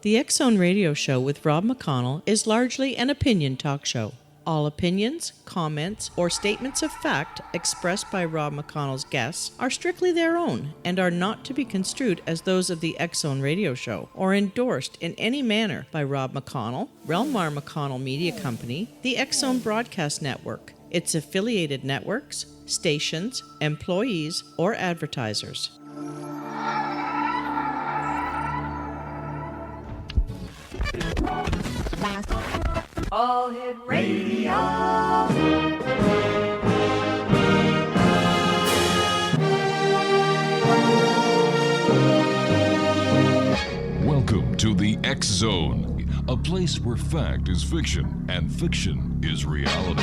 The X Zone Radio Show with Rob McConnell is largely an opinion talk show. All opinions, comments, or statements of fact expressed by Rob McConnell's guests are strictly their own and are not to be construed as those of the X Zone Radio Show or endorsed in any manner by Rob McConnell, Relmar McConnell Media Company, the X Zone Broadcast Network, its affiliated networks, stations, employees, or advertisers. All Hit Radio. Welcome to the X Zone, a place where fact is fiction and fiction is reality.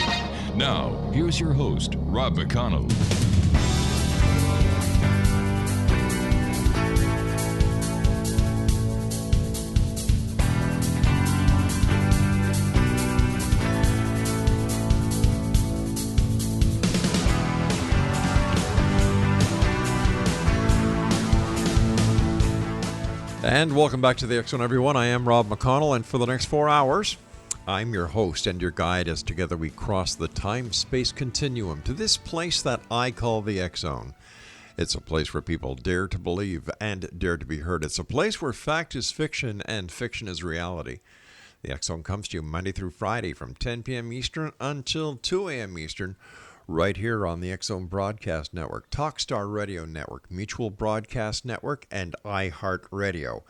Now, here's your host, Rob McConnell. And welcome back to the X Zone, everyone. I am Rob McConnell, and for the next 4 hours, I'm your host and your guide as together we cross the time-space continuum to this place that I call the X Zone. It's a place where people dare to believe and dare to be heard. It's a place where fact is fiction and fiction is reality. The X Zone comes to you Monday through Friday from 10 p.m. Eastern until 2 a.m. Eastern, right here on the X Zone Broadcast Network, Talkstar Radio Network, Mutual Broadcast Network, and iHeartRadio.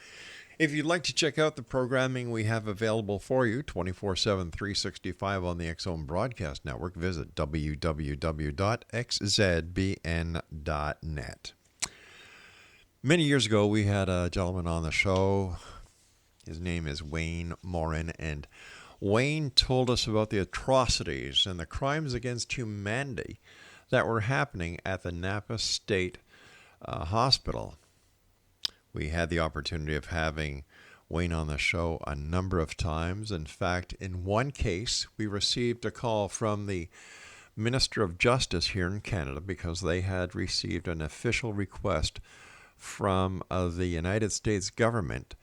If you'd like to check out the programming we have available for you 24/7, 365 on the X Zone Broadcast Network, visit www.xzbn.net. Many years ago, we had a gentleman on the show. His name is Wayne Morin, and Wayne told us about the atrocities and the crimes against humanity that were happening at the Napa State Hospital. We had the opportunity of having Wayne on the show a number of times. In fact, in one case, we received a call from the Minister of Justice here in Canada because they had received an official request from the United States government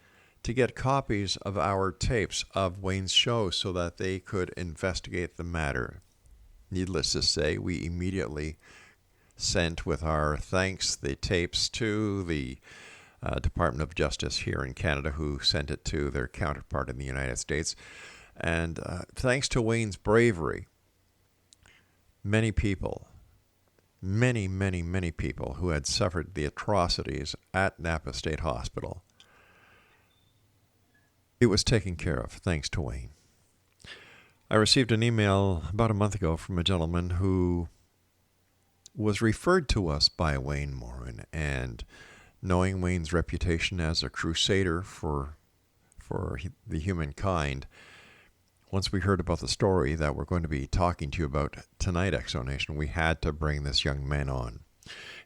to get copies of our tapes of Wayne's show so that they could investigate the matter. Needless to say, we immediately sent, with our thanks, the tapes to the Department of Justice here in Canada, who sent it to their counterpart in the United States. And thanks to Wayne's bravery, many people, many people who had suffered the atrocities at Napa State Hospital, it was taken care of, thanks to Wayne. I received an email about a month ago from a gentleman who was referred to us by Wayne Morin, and knowing Wayne's reputation as a crusader for the humankind, once we heard about the story that we're going to be talking to you about tonight, X Zone Nation, we had to bring this young man on.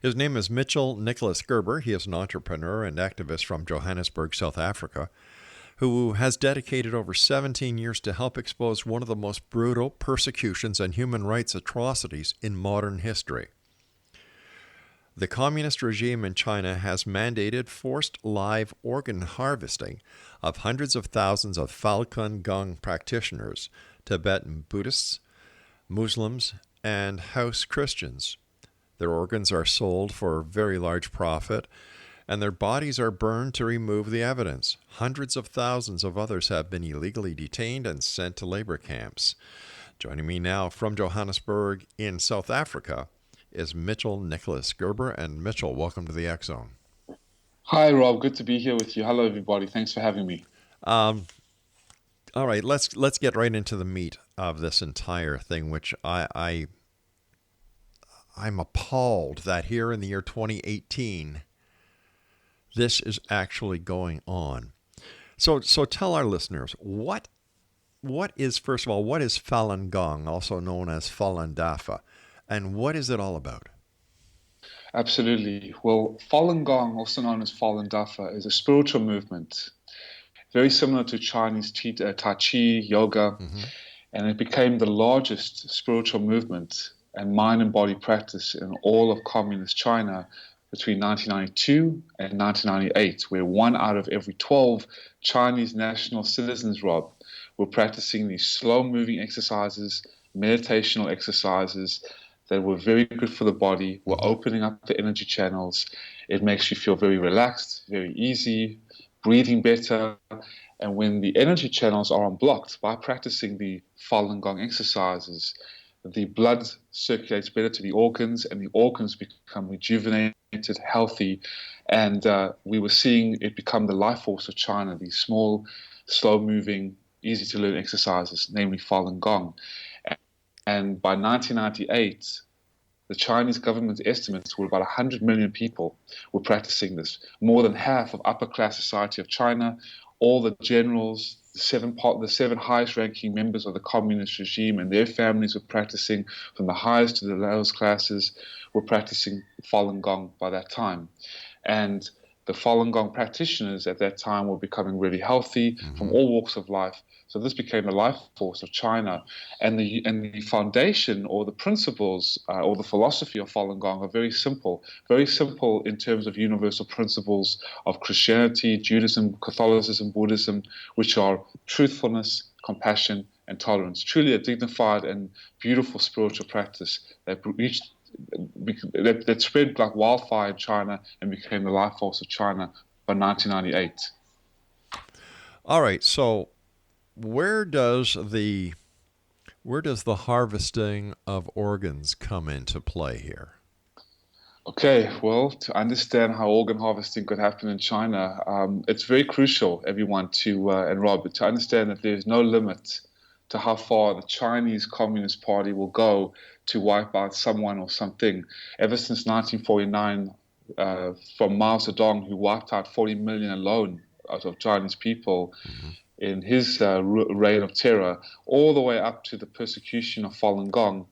His name is Nicholas Gerber. He is an entrepreneur and activist from Johannesburg, South Africa, who has dedicated over 17 years to help expose one of the most brutal persecutions and human rights atrocities in modern history. The communist regime in China has mandated forced live organ harvesting of hundreds of thousands of Falun Gong practitioners, Tibetan Buddhists, Muslims, and house Christians. Their organs are sold for very large profit, and their bodies are burned to remove the evidence. Hundreds of thousands of others have been illegally detained and sent to labor camps. Joining me now from Johannesburg in South Africa is Nicholas Gerber. And Mitchell, welcome to the X Zone. Hi, Rob. Good to be here with you. Hello, everybody. Thanks for having me. All right, let's get right into the meat of this entire thing, which I'm appalled that here in the year 2018, this is actually going on. So tell our listeners, what is, first of all, what is Falun Gong, also known as Falun Dafa, and what is it all about? Absolutely. Well, Falun Gong, also known as Falun Dafa, is a spiritual movement, very similar to Chinese Tai Chi, yoga, and it became the largest spiritual movement and mind and body practice in all of communist China between 1992 and 1998, where 1 out of every 12 Chinese national citizens, Rob, were practicing these slow-moving exercises, meditational exercises that were very good for the body, were opening up the energy channels. It makes you feel very relaxed, very easy, breathing better. And when the energy channels are unblocked by practicing the Falun Gong exercises, the blood circulates better to the organs, and the organs become rejuvenated, healthy. And we were seeing it become the life force of China, these small, slow-moving, easy-to-learn exercises, namely Falun Gong. And by 1998, the Chinese government's estimates were about 100 million people were practicing this. More than half of upper-class society of China, all the generals, the seven highest-ranking members of the communist regime and their families were practicing, from the highest to the lowest classes, were practicing Falun Gong by that time. And the Falun Gong practitioners at that time were becoming really healthy from all walks of life. So this became the life force of China. And the foundation or the principles or the philosophy of Falun Gong are very simple in terms of universal principles of Christianity, Judaism, Catholicism, Buddhism, which are truthfulness, compassion, and tolerance. Truly a dignified and beautiful spiritual practice that spread like wildfire in China and became the life force of China by 1998. All right, so where does the harvesting of organs come into play here? Okay, well, to understand how organ harvesting could happen in China, it's very crucial, everyone, and Rob, to understand that there's no limit to how far the Chinese Communist Party will go to wipe out someone or something. Ever since 1949, from Mao Zedong, who wiped out 40 million alone out of Chinese people in his reign of terror, all the way up to the persecution of Falun Gong.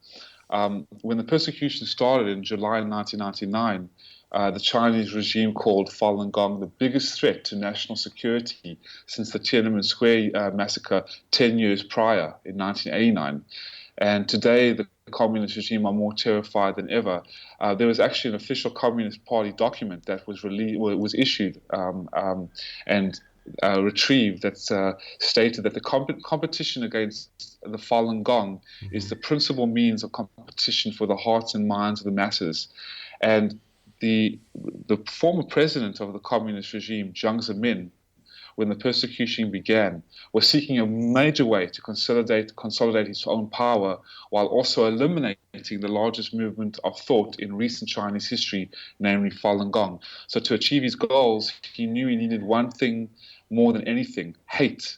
When the persecution started in July 1999, the Chinese regime called Falun Gong the biggest threat to national security since the Tiananmen Square massacre 10 years prior in 1989. And today, the communist regime are more terrified than ever. There was actually an official Communist Party document that was issued and retrieved that stated that the competition against the Falun Gong is the principal means of competition for the hearts and minds of the masses. And the former president of the communist regime, Jiang Zemin, when the persecution began, was seeking a major way to consolidate his own power while also eliminating the largest movement of thought in recent Chinese history, namely Falun Gong. So to achieve his goals, he knew he needed one thing more than anything: hate.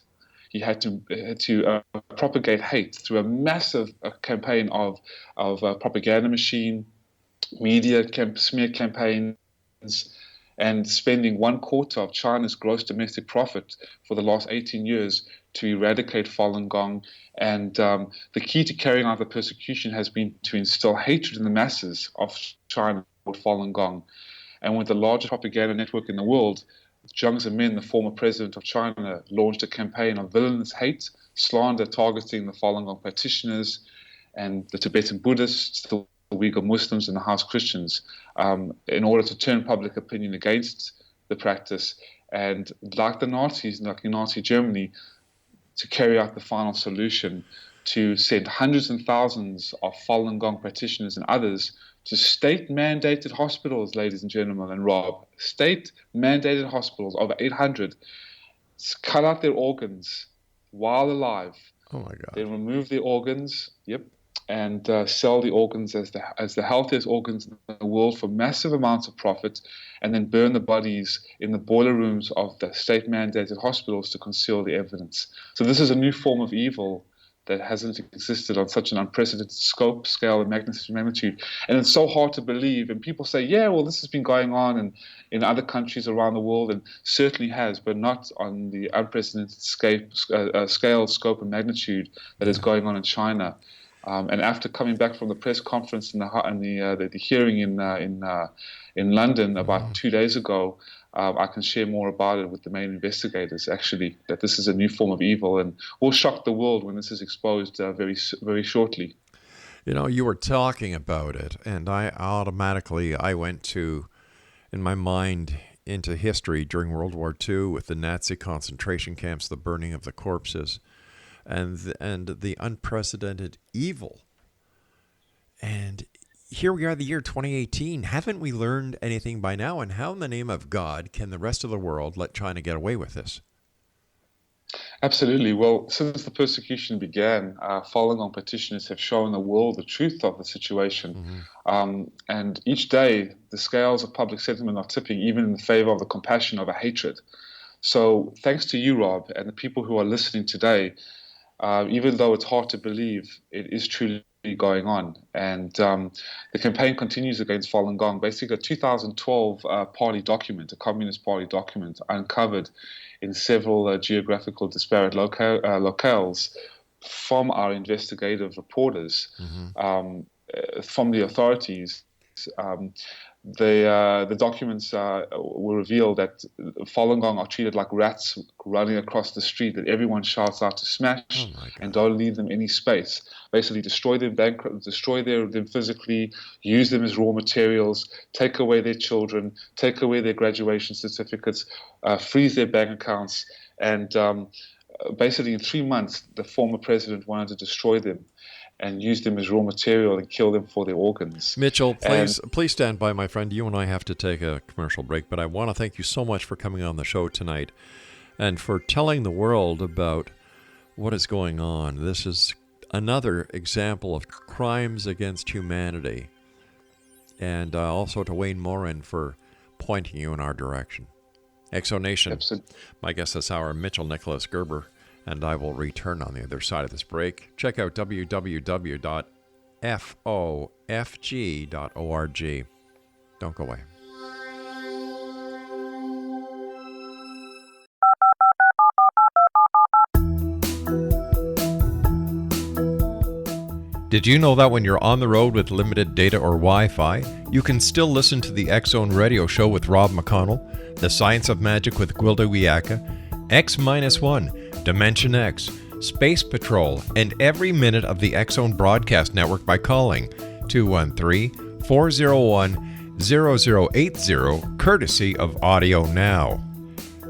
He had to propagate hate through a massive campaign of propaganda machine, media smear campaigns, and spending 1/4 of China's gross domestic profit for the last 18 years to eradicate Falun Gong. And the key to carrying out the persecution has been to instill hatred in the masses of China with Falun Gong. And with the largest propaganda network in the world, Jiang Zemin, the former president of China, launched a campaign of villainous hate, slander targeting the Falun Gong practitioners and the Tibetan Buddhists, the Uighur Muslims, and the house Christians, in order to turn public opinion against the practice. And like the Nazis, like in Nazi Germany, to carry out the final solution, to send hundreds and thousands of Falun Gong practitioners and others to state-mandated hospitals, ladies and gentlemen, and Rob, state-mandated hospitals, over 800, cut out their organs while alive. Oh my God! They remove their organs, and sell the organs as the healthiest organs in the world for massive amounts of profit, and then burn the bodies in the boiler rooms of the state-mandated hospitals to conceal the evidence. So this is a new form of evil that hasn't existed on such an unprecedented scope, scale, and magnitude. And it's so hard to believe. And people say, yeah, well, this has been going on in other countries around the world, and certainly has, but not on the unprecedented scale, scope, and magnitude that is going on in China. And after coming back from the press conference and the hearing in London about 2 days ago, I can share more about it with the main investigators, actually, that this is a new form of evil and will shock the world when this is exposed very, very shortly. You know, you were talking about it, and I went to in my mind into history during World War II with the Nazi concentration camps, the burning of the corpses, and the unprecedented evil. And here we are, the year 2018. Haven't we learned anything by now? And how in the name of God can the rest of the world let China get away with this? Absolutely. Well, since the persecution began, Falun Gong practitioners have shown the world the truth of the situation. And each day, the scales of public sentiment are tipping even in favor of the compassion over hatred. So thanks to you, Rob, and the people who are listening today, even though it's hard to believe, it is truly going on. And the campaign continues against Falun Gong. Basically, a 2012 party document, a Communist Party document, uncovered in several geographical disparate locales from our investigative reporters, from the authorities. The documents will reveal that Falun Gong are treated like rats running across the street, that everyone shouts out to smash and don't leave them any space. Basically destroy them, destroy them physically, use them as raw materials, take away their children, take away their graduation certificates, freeze their bank accounts. And basically in 3 months, the former president wanted to destroy them and use them as raw material and kill them for their organs. Mitchell, please stand by, my friend. You and I have to take a commercial break, but I want to thank you so much for coming on the show tonight and for telling the world about what is going on. This is another example of crimes against humanity. And also to Wayne Morin for pointing you in our direction. Exonation. Absolutely. My guest this hour, Mitchell Nicholas Gerber. And I will return on the other side of this break. Check out www.fofg.org. Don't go away. Did you know that when you're on the road with limited data or Wi-Fi, you can still listen to the X-Zone Radio Show with Rob McConnell, The Science of Magic with Gwilda Wiyaka, X-1, Dimension X, Space Patrol, and every minute of the X-Zone broadcast network by calling 213-401-0080, courtesy of Audio Now.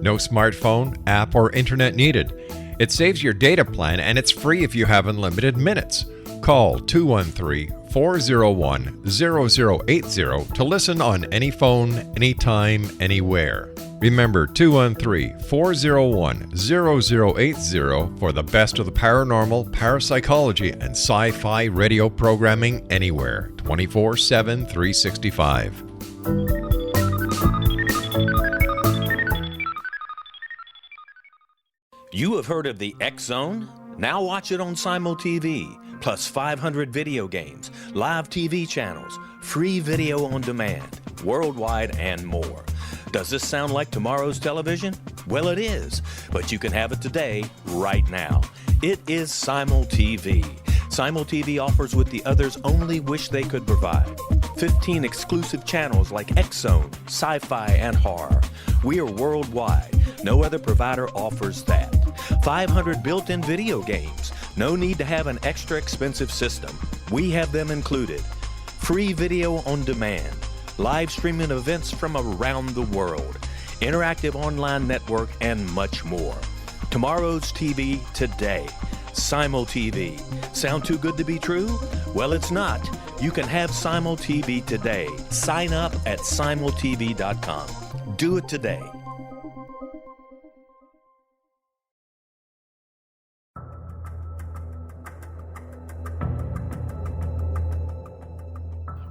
No smartphone, app, or internet needed. It saves your data plan, and it's free if you have unlimited minutes. Call 213-401-0080 to listen on any phone, anytime, anywhere. Remember, 213-401-0080 for the best of the paranormal, parapsychology, and sci-fi radio programming anywhere, 24/7, 365. You have heard of the X-Zone? Now watch it on Simul TV, plus 500 video games, live TV channels, free video on demand, worldwide, and more. Does this sound like tomorrow's television? Well, it is, but you can have it today, right now. It is Simul TV. Simul TV offers what the others only wish they could provide. 15 exclusive channels like X-Zone, Sci-Fi, and Horror. We are worldwide. No other provider offers that. 500 built-in video games. No need to have an extra expensive system. We have them included. Free video on demand. Live streaming events from around the world, interactive online network, and much more. Tomorrow's TV today. Simul TV. Sound too good to be true? Well, it's not. You can have Simul TV today. Sign up at simultv.com. Do it today.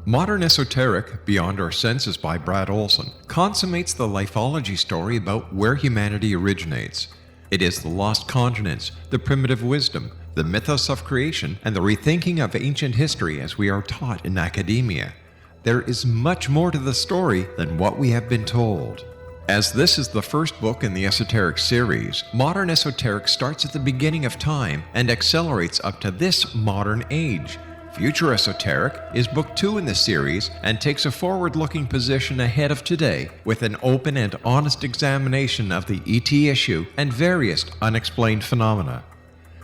Modern Esoteric, Beyond Our Senses by Brad Olson, consummates the lifeology story about where humanity originates. It is the lost continents, the primitive wisdom, the mythos of creation, and the rethinking of ancient history as we are taught in academia. There is much more to the story than what we have been told. As this is the first book in the Esoteric series, Modern Esoteric starts at the beginning of time and accelerates up to this modern age. Future Esoteric is book 2 in the series and takes a forward-looking position ahead of today with an open and honest examination of the ET issue and various unexplained phenomena.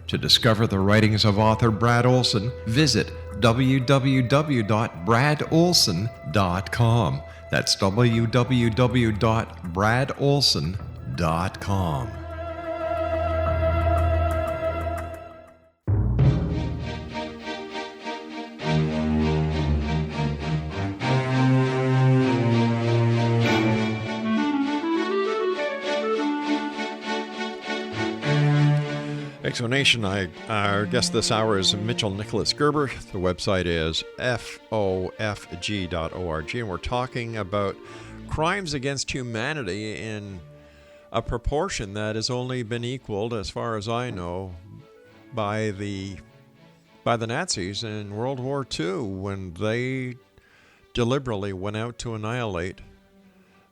To discover the writings of author Brad Olson, visit www.bradolson.com. That's www.bradolson.com. Exonation, our guest this hour is Nicholas Gerber. The website is fofg.org, and we're talking about crimes against humanity in a proportion that has only been equaled, as far as I know, by the Nazis in World War II, when they deliberately went out to annihilate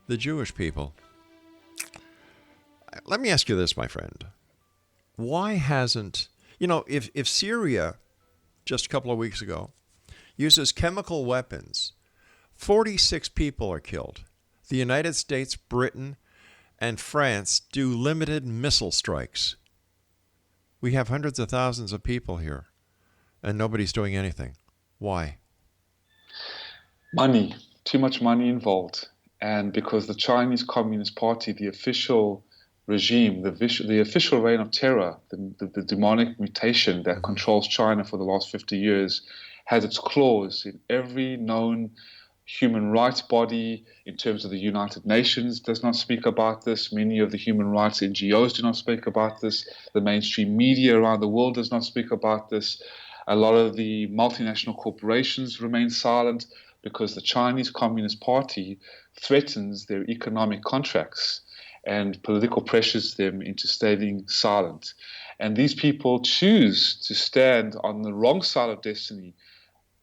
the Jewish people. Let me ask you this, my friend. Why hasn't, if Syria, just a couple of weeks ago, uses chemical weapons, 46 people are killed. The United States, Britain, and France do limited missile strikes. We have hundreds of thousands of people here, and nobody's doing anything. Why? Money. Too much money involved. And because the Chinese Communist Party, the official regime, the official reign of terror, the demonic mutation that controls China for the last 50 years, has its claws in every known human rights body. In terms of the United Nations, does not speak about this. Many of the human rights NGOs do not speak about this. The mainstream media around the world does not speak about this. A lot of the multinational corporations remain silent because the Chinese Communist Party threatens their economic contracts and political pressures them into staying silent. And these people choose to stand on the wrong side of destiny,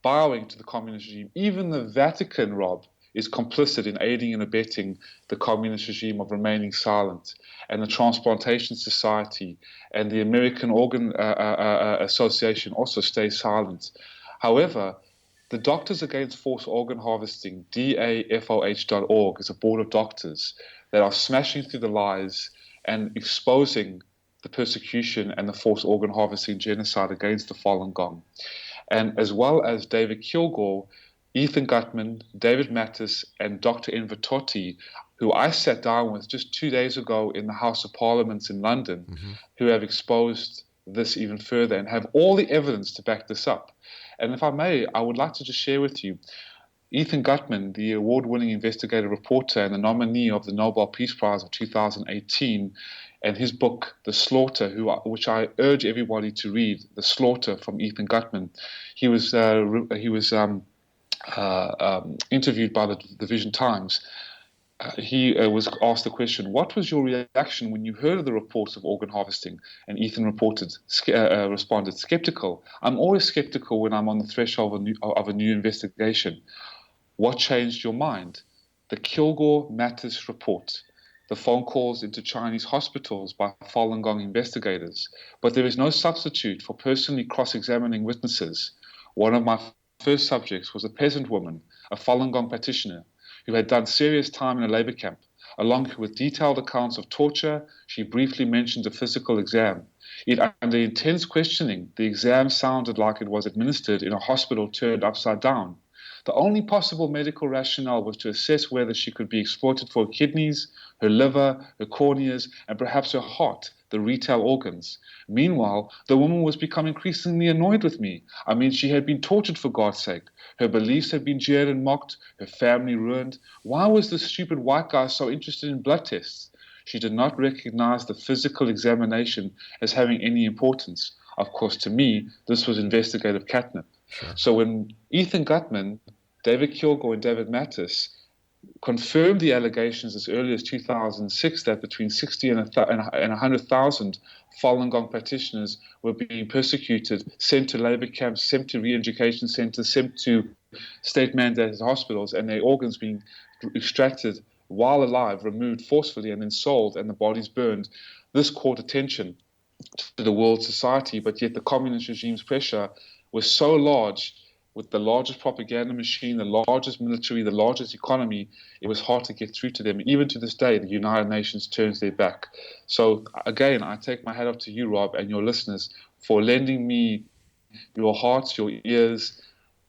bowing to the communist regime. Even the Vatican, Rob, is complicit in aiding and abetting the communist regime of remaining silent. And the Transplantation Society and the American Organ Association also stay silent. However, the Doctors Against Forced Organ Harvesting, DAFOH.org, is a board of doctors that are smashing through the lies and exposing the persecution and the forced organ harvesting genocide against the Falun Gong. And as well as David Kilgore, Ethan Gutman, David Mattis, and Dr. Enver Tohti, who I sat down with just 2 days ago in the House of Parliament in London, who have exposed this even further and have all the evidence to back this up. And if I may, I would like to just share with you Ethan Gutman, the award-winning investigative reporter and the nominee of the Nobel Peace Prize of 2018, and his book, The Slaughter, which I urge everybody to read, The Slaughter from Ethan Gutman. He was interviewed by the Vision Times. He was asked the question, what was your reaction when you heard of the reports of organ harvesting? And Ethan responded, skeptical. I'm always skeptical when I'm on the threshold of a new investigation. What changed your mind? The Kilgore-Mattis report, the phone calls into Chinese hospitals by Falun Gong investigators. But there is no substitute for personally cross-examining witnesses. One of my first subjects was a peasant woman, a Falun Gong practitioner, who had done serious time in a labor camp. Along with detailed accounts of torture, she briefly mentioned a physical exam. Yet under intense questioning, the exam sounded like it was administered in a hospital turned upside down. The only possible medical rationale was to assess whether she could be exploited for her kidneys, her liver, her corneas, and perhaps her heart, the retail organs. Meanwhile, the woman was becoming increasingly annoyed with me. I mean, she had been tortured for God's sake. Her beliefs had been jeered and mocked, her family ruined. Why was this stupid white guy so interested in blood tests? She did not recognize the physical examination as having any importance. Of course, to me, this was investigative catnip. Sure. So when Ethan Gutman, David Kilgore, and David Mattis confirmed the allegations as early as 2006 that between 60 and 100,000 Falun Gong practitioners were being persecuted, sent to labor camps, sent to re-education centers, sent to state-mandated hospitals, and their organs being extracted while alive, removed forcefully, and then sold, and the bodies burned. This caught attention to the world society, but yet the communist regime's pressure was so large, with the largest propaganda machine, the largest military, the largest economy, it was hard to get through to them. Even to this day, the United Nations turns their back. So again, I take my hat off to you, Rob, and your listeners for lending me your hearts, your ears,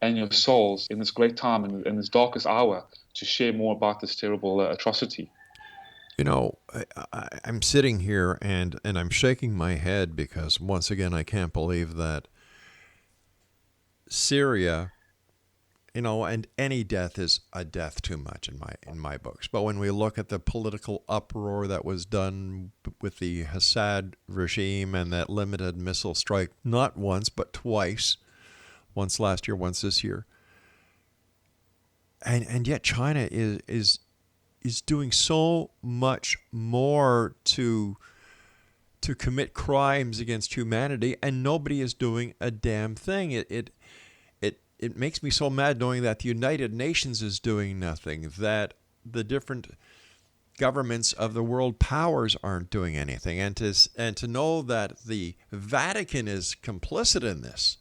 and your souls in this great time, in this darkest hour, to share more about this terrible atrocity. You know, I'm sitting here and I'm shaking my head because, once again, I can't believe that Syria, you know, and any death is a death too much in my books. But when we look at the political uproar that was done with the Assad regime and that limited missile strike, not once but twice, once last year, once this year, and yet China is doing so much more to commit crimes against humanity, and nobody is doing a damn thing. It makes me so mad knowing that the United Nations is doing nothing, that the different governments of the world powers aren't doing anything, and to know that the Vatican is complicit in this.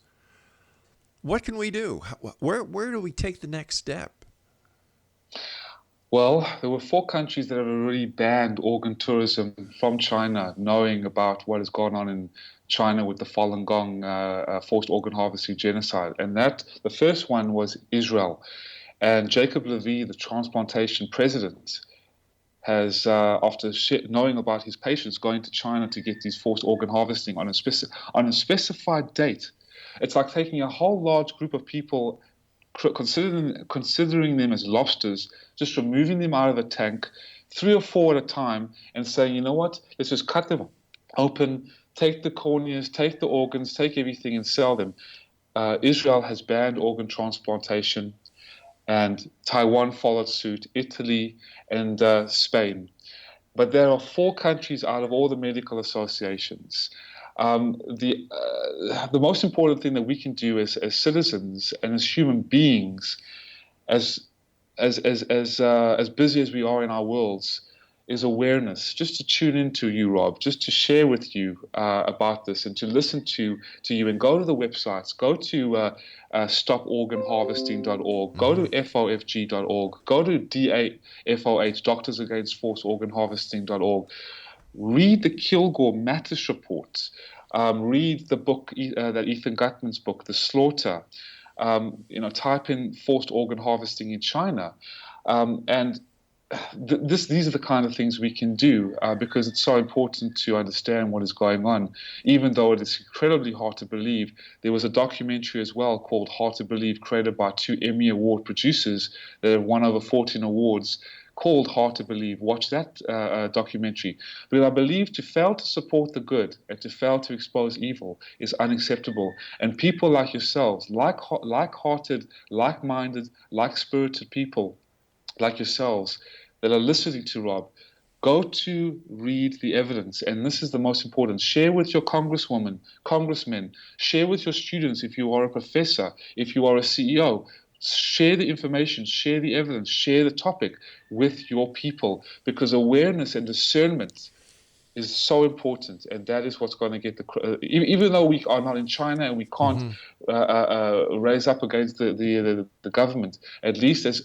What can we do? Where do we take the next step? Well, there were 4 countries that have already banned organ tourism from China, knowing about what has gone on in China with the Falun Gong forced organ harvesting genocide. And the first one was Israel. And Jacob Levy, the transplantation president, has, after knowing about his patients, going to China to get these forced organ harvesting on a specified date. It's like taking a whole large group of people, considering them as lobsters, just removing them out of a tank, 3 or 4 at a time, and saying, you know what, let's just cut them open, take the corneas, take the organs, take everything and sell them. Israel has banned organ transplantation, and Taiwan followed suit, Italy and Spain. But there are 4 countries out of all the medical associations. The most important thing that we can do as citizens and as human beings, as busy as we are in our worlds, is awareness. Just to tune into you, Rob, just to share with you about this, and to listen to you, and go to the websites. Go to stoporganharvesting.org. Go to FOFG.org. Go to DAFOH, Doctors Against Forced Organ Harvesting.org. Read the Kilgore Mattis report. Read the book, that Ethan Gutman's book, The Slaughter. Type in forced organ harvesting in China, and these are the kind of things we can do, because it's so important to understand what is going on. Even though it is incredibly hard to believe, there was a documentary as well called Hard to Believe, created by 2 Emmy Award producers that have won over 14 awards, called Hard to Believe. Watch that documentary. Because I believe to fail to support the good and to fail to expose evil is unacceptable. And people like yourselves, like-hearted, like-minded, like-spirited people like yourselves that are listening to Rob, go to read the evidence. And this is the most important. Share with your congresswoman, congressmen. Share with your students if you are a professor, if you are a CEO. Share the information, share the evidence, share the topic with your people, because awareness and discernment is so important, and that is what's going to get even though we are not in China and we can't raise up against the government, at least as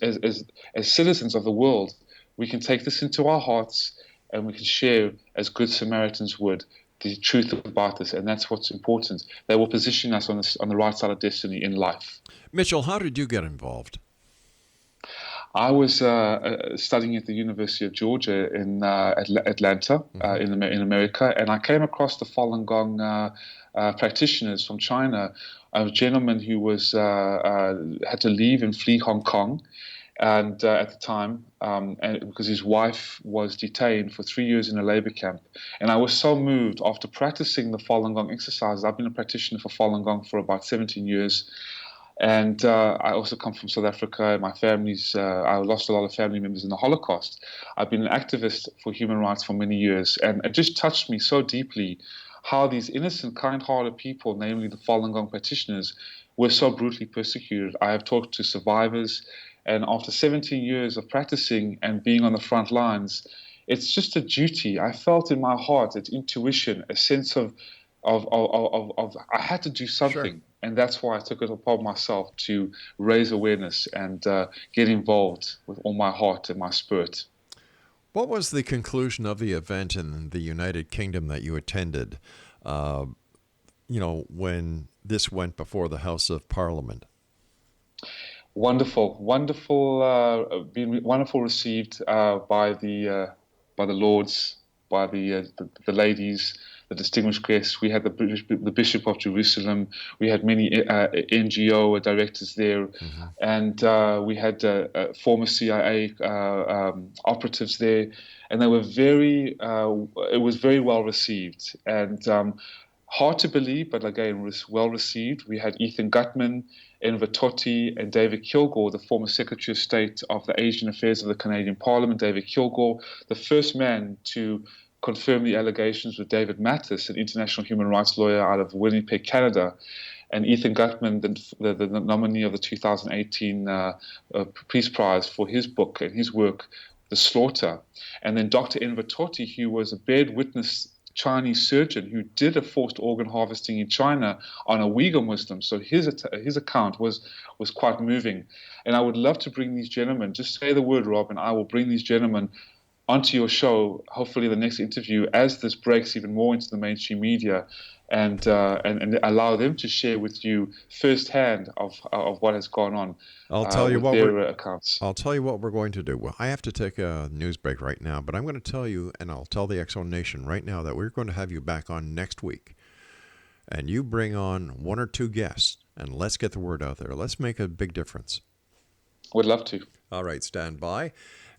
citizens of the world, we can take this into our hearts and we can share, as good Samaritans would, the truth about this, and that's what's important. That will position us on the right side of destiny in life. Mitchell, how did you get involved? I was studying at the University of Georgia in Atlanta, in America, and I came across the Falun Gong practitioners from China. A gentleman who was had to leave and flee Hong Kong, and at the time, and because his wife was detained for 3 years in a labor camp. And I was so moved after practicing the Falun Gong exercises. I've been a practitioner for Falun Gong for about 17 years. And I also come from South Africa, and my family's, I lost a lot of family members in the Holocaust. I've been an activist for human rights for many years, and it just touched me so deeply how these innocent, kind-hearted people, namely the Falun Gong practitioners, were so brutally persecuted. I have talked to survivors, and after 17 years of practicing and being on the front lines, it's just a duty. I felt in my heart, it's intuition, a sense of I had to do something. Sure. And that's why I took it upon myself to raise awareness and get involved with all my heart and my spirit. What was the conclusion of the event in the United Kingdom that you attended, when this went before the House of Parliament? Wonderful, been wonderful received by the lords, by the ladies, the distinguished guests. We had the Bishop of Jerusalem. We had many NGO directors there, and we had former CIA operatives there, and they were it was very well received, and hard to believe, but again, was well received. We had Ethan Gutman, Enver Tohti, and David Kilgour, the former Secretary of State of the Asian Affairs of the Canadian Parliament. David Kilgour, the first man to confirm the allegations with David Mathis, an international human rights lawyer out of Winnipeg, Canada, and Ethan Gutman, the nominee of the 2018 Peace Prize for his book and his work, The Slaughter. And then Dr. Enver Tohti, who was a bared witness Chinese surgeon who did a forced organ harvesting in China on a Uighur Muslim. So his account was quite moving. And I would love to bring these gentlemen, just say the word, Rob, and I will bring these gentlemen onto your show, hopefully the next interview, as this breaks even more into the mainstream media, and allow them to share with you firsthand of what has gone on. I'll tell you what their accounts. I'll tell you what we're going to do. Well, I have to take a news break right now, but I'm going to tell you, and I'll tell the X-Zone Nation right now, that we're going to have you back on next week. And you bring on one or two guests, and let's get the word out there. Let's make a big difference. Would love to. All right, stand by.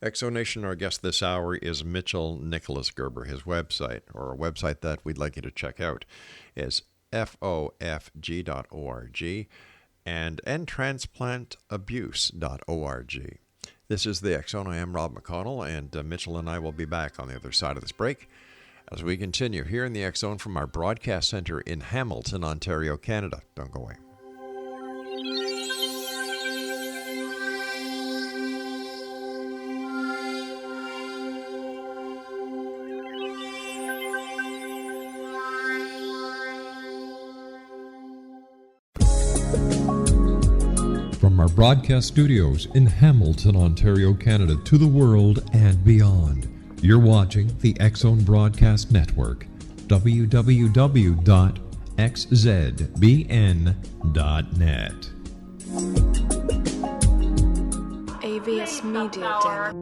X-Zone Nation, our guest this hour is Mitchell Nicholas Gerber. His website, or a website that we'd like you to check out, is fofg.org and endtransplantabuse.org. This is the X-Zone. I am Rob McConnell, and Mitchell and I will be back on the other side of this break as we continue here in the X-Zone from our broadcast center in Hamilton, Ontario, Canada. Don't go away. From our broadcast studios in Hamilton, Ontario, Canada, to the world and beyond, you're watching the X-Zone Broadcast Network, www.xzbn.net. AVS Media Den.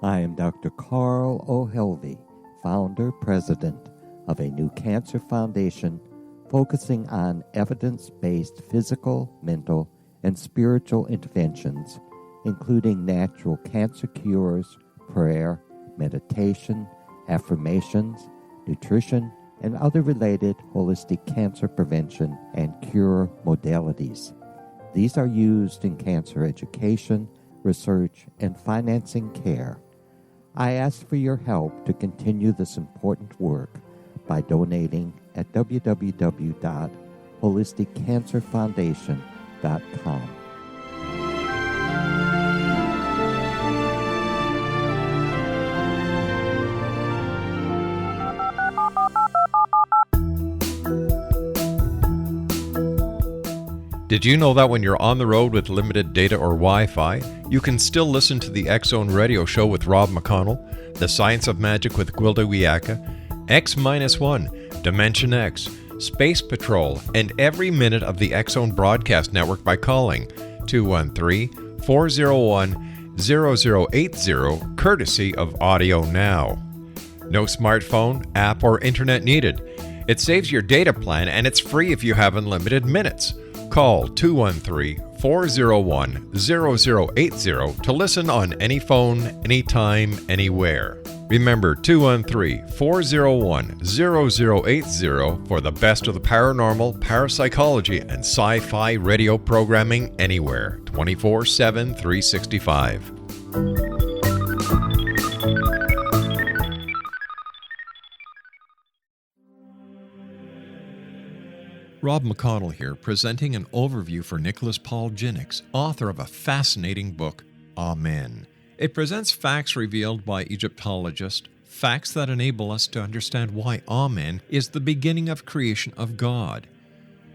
I am Dr. Carl O'Helvey, founder, president of a new cancer foundation focusing on evidence-based physical, mental, and spiritual interventions, including natural cancer cures, prayer, meditation, affirmations, nutrition, and other related holistic cancer prevention and cure modalities. These are used in cancer education, research, and financing care. I ask for your help to continue this important work by donating at www.holisticcancerfoundation.com. Did you know that when you're on the road with limited data or Wi-Fi, you can still listen to the X-Zone Radio Show with Rob McConnell, The Science of Magic with Gwilda Wiyaka, X-1, Dimension X, Space Patrol, and every minute of the X-Zone Broadcast Network by calling 213-401-0080, courtesy of Audio Now. No smartphone, app, or internet needed. It saves your data plan and it's free if you have unlimited minutes. Call 213-401-0080 to listen on any phone, anytime, anywhere. Remember 213-401-0080 for the best of the paranormal, parapsychology, and sci-fi radio programming anywhere, 24/7, 365. Rob McConnell here, presenting an overview for Nicholas Paul Jennings, author of a fascinating book, Amen. It presents facts revealed by Egyptologists, facts that enable us to understand why Amen is the beginning of creation of God.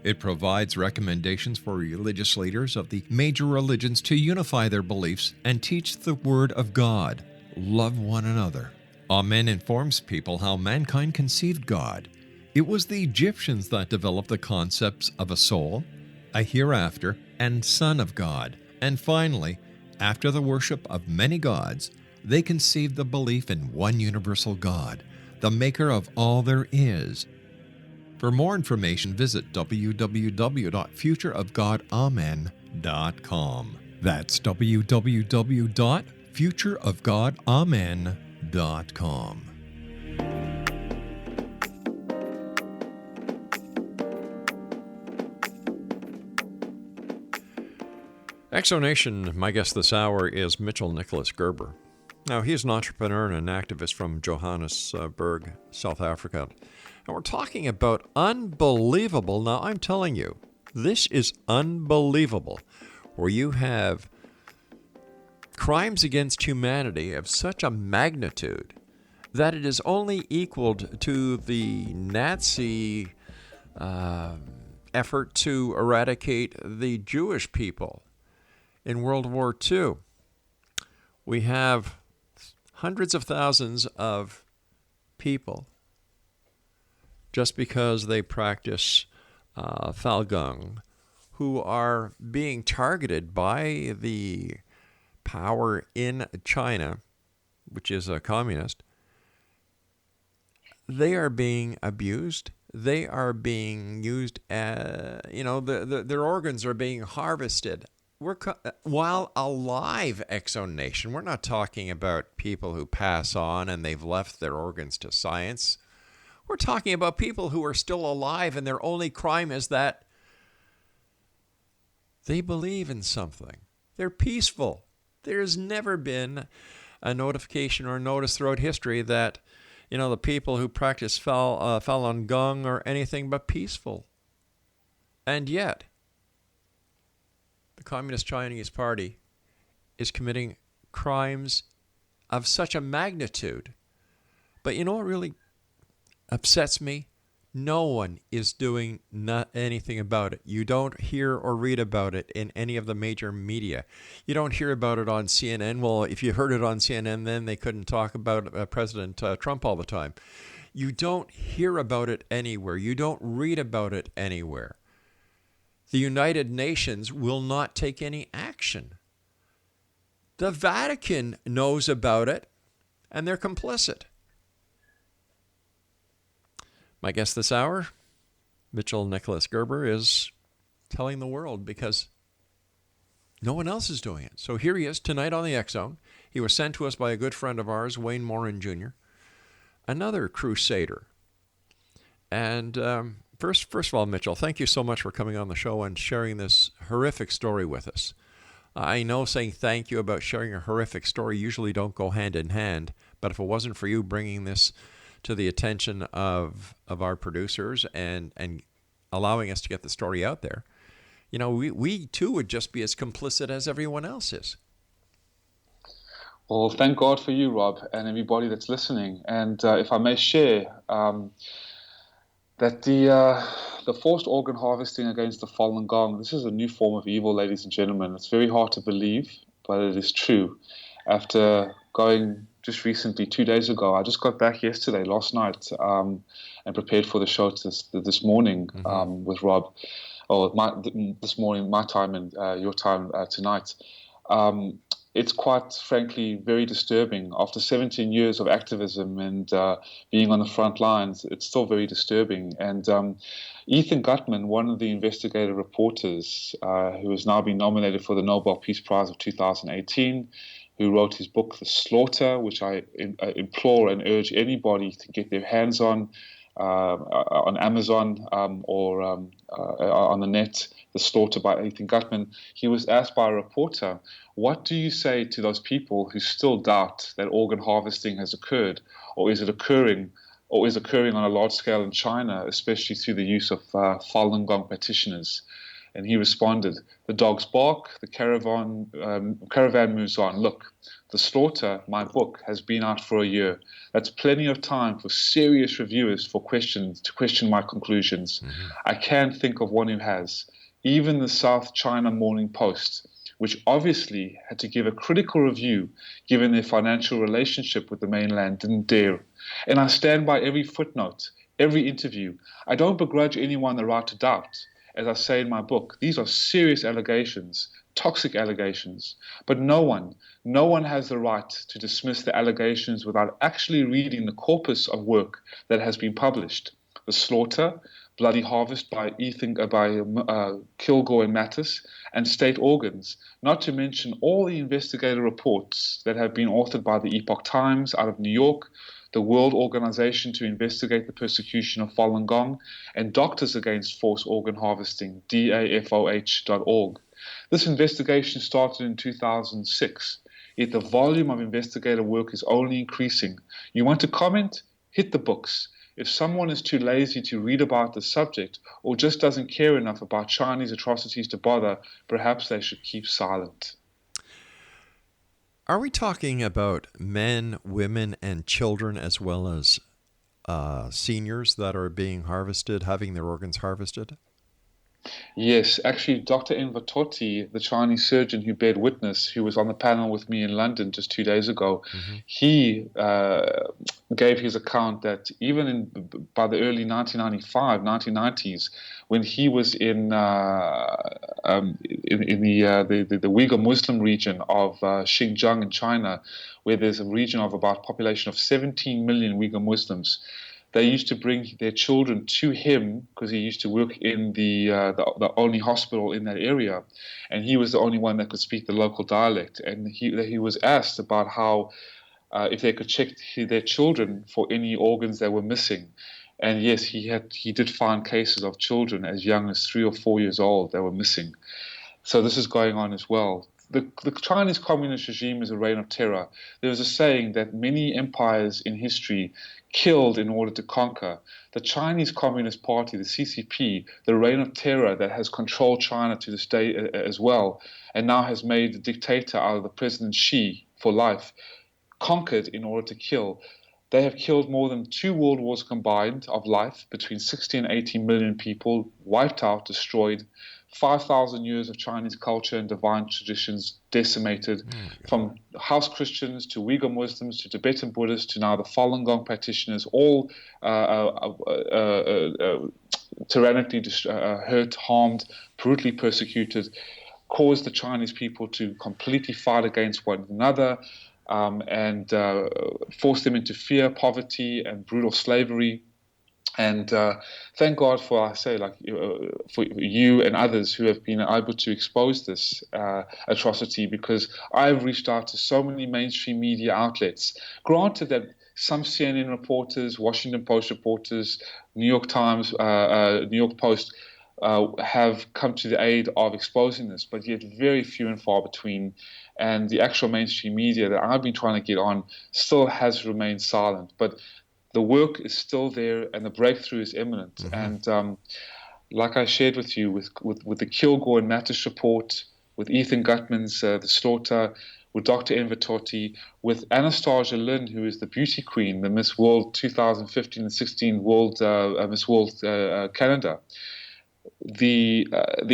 It provides recommendations for religious leaders of the major religions to unify their beliefs and teach the Word of God. Love one another. Amen informs people how mankind conceived God. It was the Egyptians that developed the concepts of a soul, a hereafter, and Son of God. And finally, after the worship of many gods, they conceived the belief in one universal God, the maker of all there is. For more information, visit www.futureofgodamen.com. That's www.futureofgodamen.com. Exonation, my guest this hour is Nicholas Gerber. Now, he's an entrepreneur and an activist from Johannesburg, South Africa. And we're talking about unbelievable. Now, I'm telling you, this is unbelievable, where you have crimes against humanity of such a magnitude that it is only equaled to the Nazi effort to eradicate the Jewish people in World War II. We have hundreds of thousands of people just because they practice Falun Gong who are being targeted by the power in China, which is a communist. They are being abused. They are being used as, their organs are being harvested. While alive, exonation. We're not talking about people who pass on and they've left their organs to science. We're talking about people who are still alive and their only crime is that they believe in something. They're peaceful. There's never been a notification or notice throughout history that, the people who practice Falun Gong are anything but peaceful. And yet, the Communist Chinese Party is committing crimes of such a magnitude. But you know what really upsets me? No one is doing anything about it. You don't hear or read about it in any of the major media. You don't hear about it on CNN. Well, if you heard it on CNN, then they couldn't talk about President Trump all the time. You don't hear about it anywhere. You don't read about it anywhere. The United Nations will not take any action. The Vatican knows about it, and they're complicit. My guest this hour, Nicholas Gerber, is telling the world because no one else is doing it. So here he is tonight on the X Zone. He was sent to us by a good friend of ours, Wayne Morin Jr., another crusader. And First of all, Mitchell, thank you so much for coming on the show and sharing this horrific story with us. I know saying thank you about sharing a horrific story usually don't go hand in hand, but if it wasn't for you bringing this to the attention of our producers and allowing us to get the story out there, we too would just be as complicit as everyone else is. Well, thank God for you, Rob, and everybody that's listening. And if I may share, that the forced organ harvesting against the Falun Gong, this is a new form of evil, ladies and gentlemen. It's very hard to believe, but it is true. After going just recently, 2 days ago, I just got back last night, and prepared for the show this morning with Rob. This morning, my time and your time tonight. It's quite frankly very disturbing. After 17 years of activism and being on the front lines, it's still very disturbing. And Ethan Gutmann, one of the investigative reporters who has now been nominated for the Nobel Peace Prize of 2018, who wrote his book, The Slaughter, which I implore and urge anybody to get their hands on Amazon or on the net, The Slaughter by Ethan Gutmann. He was asked by a reporter, what do you say to those people who still doubt that organ harvesting has occurred, or is occurring on a large scale in China, especially through the use of Falun Gong practitioners? And he responded, the dogs bark, the caravan moves on. Look, The Slaughter, my book, has been out for a year. That's plenty of time for serious reviewers to question my conclusions. I can't think of one who has. Even the South China Morning Post, which obviously had to give a critical review given their financial relationship with the mainland, didn't dare. And I stand by every footnote, every interview. I don't begrudge anyone the right to doubt. As I say in my book, these are serious allegations, toxic allegations. But no one has the right to dismiss the allegations without actually reading the corpus of work that has been published. The Slaughter, Bloody Harvest by Kilgore and Mattis, and State Organs, not to mention all the investigative reports that have been authored by the Epoch Times out of New York, the World Organization to Investigate the Persecution of Falun Gong, and Doctors Against Forced Organ Harvesting, DAFOH.org. This investigation started in 2006, yet the volume of investigative work is only increasing. You want to comment? Hit the books. If someone is too lazy to read about the subject or just doesn't care enough about Chinese atrocities to bother, perhaps they should keep silent. Are we talking about men, women, and children as well as seniors that are being harvested, having their organs harvested? Yes, actually, Dr. Enver Tohti, the Chinese surgeon who bared witness, who was on the panel with me in London just 2 days ago, he gave his account that even by the early 1990s, when he was in the Uighur Muslim region of Xinjiang in China, where there's a region of about a population of 17 million Uighur Muslims, they used to bring their children to him because he used to work in the only hospital in that area, and he was the only one that could speak the local dialect. And he was asked about how if they could check their children for any organs that were missing. And yes, he did find cases of children as young as 3 or 4 years old that were missing. So this is going on as well. The Chinese communist regime is a reign of terror. There is a saying that many empires in history killed in order to conquer. The Chinese Communist Party, the CCP, the reign of terror that has controlled China to this day as well, and now has made a dictator out of the President Xi for life, conquered in order to kill. They have killed more than 2 world wars combined of life, between 60 and 80 million people, wiped out, destroyed. 5,000 years of Chinese culture and divine traditions decimated, from house Christians to Uighur Muslims to Tibetan Buddhists to now the Falun Gong practitioners, all tyrannically hurt, harmed, brutally persecuted, caused the Chinese people to completely fight against one another, and forced them into fear, poverty, and brutal slavery. And thank God for, for you and others who have been able to expose this atrocity, because I've reached out to so many mainstream media outlets. Granted that some CNN reporters, Washington Post reporters, New York Times, New York Post have come to the aid of exposing this, but yet very few and far between. And the actual mainstream media that I've been trying to get on still has remained silent. But the work is still there, and the breakthrough is imminent. And like I shared with you, with the Kilgore and Mattis report, with Ethan Gutman's The Slaughter, with Dr. Enver Tohti, with Anastasia Lin, who is the beauty queen, the Miss World 2015 and 16 World Miss World Canada. The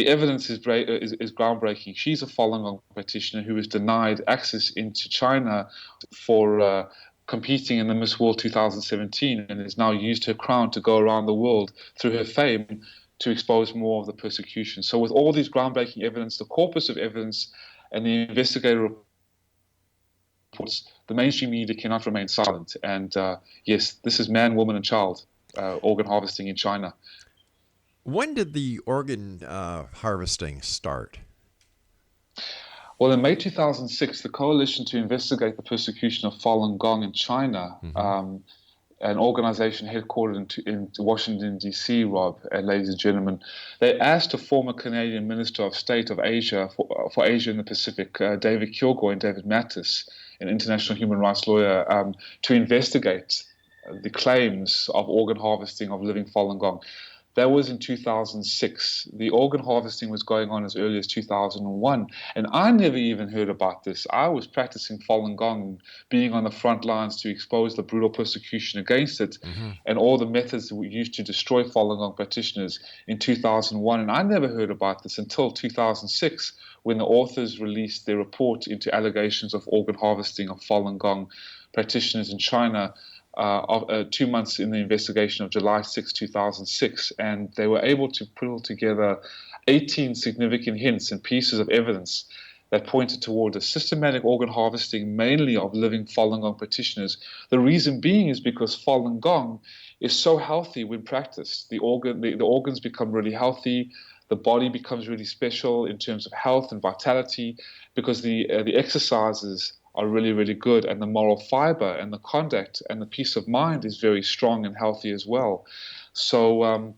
evidence is groundbreaking. She's a Falun Gong practitioner who was denied access into China for competing in the Miss World 2017, and has now used her crown to go around the world through her fame to expose more of the persecution. So with all these groundbreaking evidence, the corpus of evidence, and the investigative reports, the mainstream media cannot remain silent. And yes, this is man, woman, and child organ harvesting in China. When did the organ harvesting start? Well, in May 2006, the Coalition to Investigate the Persecution of Falun Gong in China, an organization headquartered in Washington, D.C., Rob, and ladies and gentlemen, they asked a former Canadian Minister of State of Asia for Asia and the Pacific, David Kilgore and David Mattis, an international human rights lawyer, to investigate the claims of organ harvesting of living Falun Gong. That was in 2006. The organ harvesting was going on as early as 2001. And I never even heard about this. I was practicing Falun Gong, being on the front lines to expose the brutal persecution against it, and all the methods that were used to destroy Falun Gong practitioners in 2001. And I never heard about this until 2006, when the authors released their report into allegations of organ harvesting of Falun Gong practitioners in China, 2 months in the investigation of July 6, 2006, and they were able to pull together 18 significant hints and pieces of evidence that pointed toward a systematic organ harvesting, mainly of living Falun Gong practitioners. The reason being is because Falun Gong is so healthy when practiced. The organs become really healthy. The body becomes really special in terms of health and vitality, because the exercises are really, really good, and the moral fiber and the conduct and the peace of mind is very strong and healthy as well. So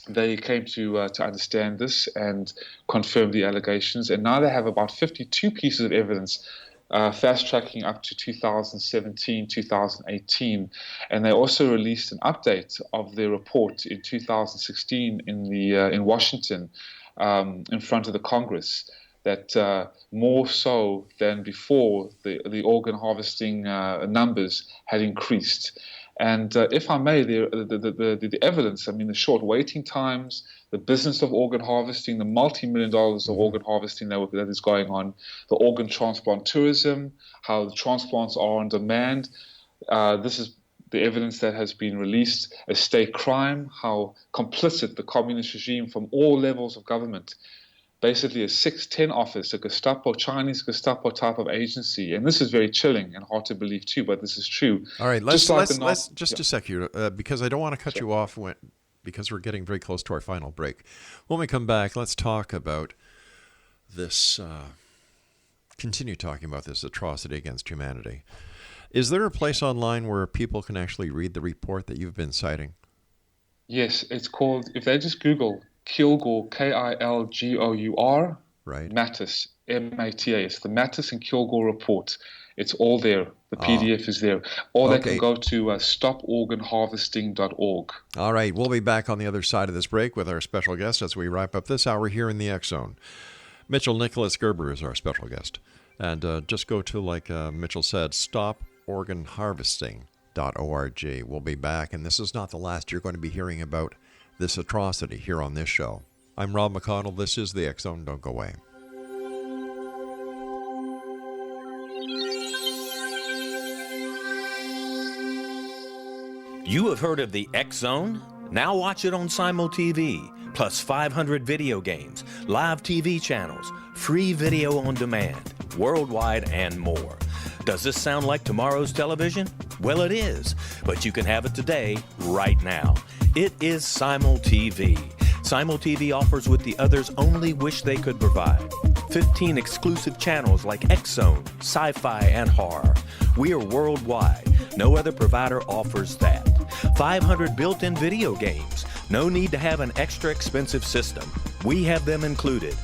they came to understand this and confirm the allegations, and now they have about 52 pieces of evidence, fast-tracking up to 2017, 2018, and they also released an update of their report in 2016 in Washington, in front of the Congress, that more so than before, the organ harvesting numbers had increased. And if I may, the evidence, I mean, the short waiting times, the business of organ harvesting, the multi-million dollars of organ harvesting that is going on, the organ transplant tourism, how the transplants are on demand. This is the evidence that has been released, a state crime, how complicit the communist regime from all levels of government, basically a 610 office, a Gestapo, Chinese Gestapo type of agency. And this is very chilling and hard to believe too, but this is true. All right, let's a sec here, because I don't want to cut you off because we're getting very close to our final break. When we come back, let's talk about this, continue talking about this atrocity against humanity. Is there a place online where people can actually read the report that you've been citing? Yes, it's called, if they just Google Kilgour, Kilgour, right. Mattis, MATA. It's the Mattis and Kilgour report. It's all there. The PDF is there. Or they can go to stoporganharvesting.org. All right. We'll be back on the other side of this break with our special guest as we wrap up this hour here in the X Zone. Nicholas Gerber is our special guest. And just go to, like Mitchell said, stoporganharvesting.org. We'll be back. And this is not the last you're going to be hearing about this atrocity here on this show. I'm Rob McConnell. This is the X Zone. Don't go away. You have heard of the X Zone? Now watch it on Simul TV, plus 500 video games, live TV channels, free video on demand, worldwide, and more. Does this sound like tomorrow's television? Well, it is, but you can have it today, right now. It is Simul TV. Simul TV offers what the others only wish they could provide. 15 exclusive channels like X Zone, sci-fi, and horror. We are worldwide. No other provider offers that. 500 built-in video games. No need to have an extra expensive system. We have them included.